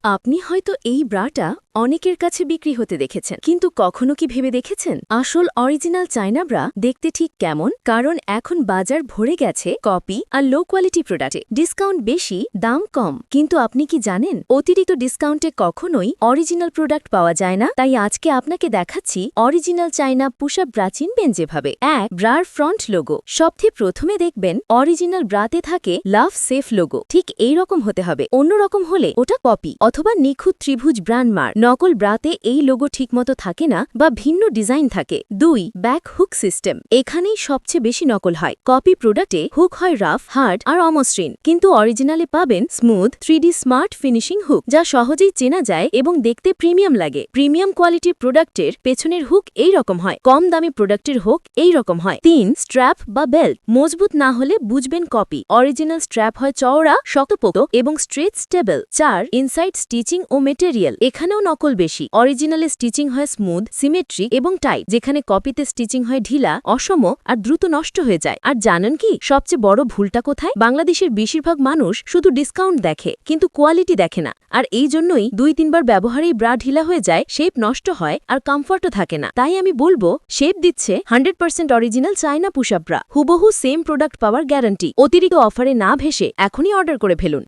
আপনি হয়তো এই ব্রাটা অনেকের কাছে বিক্রি হতে দেখেছেন, কিন্তু কখনো কি ভেবে দেখেছেন আসল অরিজিনাল চায়না ব্রা দেখতে ঠিক কেমন? কারণ এখন বাজার ভরে গেছে কপি আর লো কোয়ালিটি প্রোডাক্টে। ডিসকাউন্ট বেশি, দাম কম, কিন্তু আপনি কি জানেন অতিরিক্ত ডিসকাউন্টে কখনোই অরিজিনাল প্রোডাক্ট পাওয়া যায় না? তাই আজকে আপনাকে দেখাচ্ছি original China push up bra চিনবেন যেভাবে। এক, ব্রার ফ্রন্ট লোগো। সবথেকে প্রথমে দেখবেন অরিজিনাল ব্রাতে থাকে লাভ সেফ লোগো। ঠিক এই রকম হতে হবে, অন্যরকম হলে ওটা কপি অথবা নিখুঁত ত্রিভুজ ব্র্যান্ড মার্ক। নকল ব্রাতে এই লোগো ঠিকমতো থাকে না বা ভিন্ন ডিজাইন থাকে। ২, ব্যাক হুক সিস্টেম। এখানেই সবচেয়ে বেশি নকল হয়। কপি প্রোডাক্টে হুক হয় রাফ, হার্ড আর অমসৃণ, কিন্তু অরিজিনালে পাবেন smooth 3D smart finishing hook, যা সহজেই চেনা যায় এবং দেখতে প্রিমিয়াম লাগে। প্রিমিয়াম কোয়ালিটির প্রোডাক্টের পেছনের হুক এই রকম হয়, কম দামি প্রোডাক্টের হুক এই রকম হয়। ৩, স্ট্র্যাপ বা বেল্ট। মজবুত না হলে বুঝবেন কপি। অরিজিনাল স্ট্র্যাপ হয় চওড়া, শক্তপোক্ত এবং স্ট্রেট স্টেবল। ৪, ইনসাইড স্টিচিং ও মেটেরিয়াল। এখানেও নকল বেশি। অরিজিনালে স্টিচিং হয় স্মুথ, সিমেট্রিক এবং টাইট, যেখানে কপিতে স্টিচিং হয় ঢিলা, অসম আর দ্রুত নষ্ট হয়ে যায়। আর জানেন কি সবচেয়ে বড় ভুলটা কোথায়? বাংলাদেশের বেশিরভাগ মানুষ শুধু ডিসকাউন্ট দেখে, কিন্তু কোয়ালিটি দেখে না। আর এই জন্যই ২-৩ বার ব্যবহারেই ব্রা ঢিলা হয়ে যায়, শেপ নষ্ট হয় আর কমফর্টও থাকে না। তাই আমি বলবো, শেপ দিচ্ছে 100% original China push up bra, হুবহু সেম প্রোডাক্ট পাওয়ার গ্যারান্টি। অতিরিক্ত অফারে না ভেসে এখনই অর্ডার করে ফেলুন।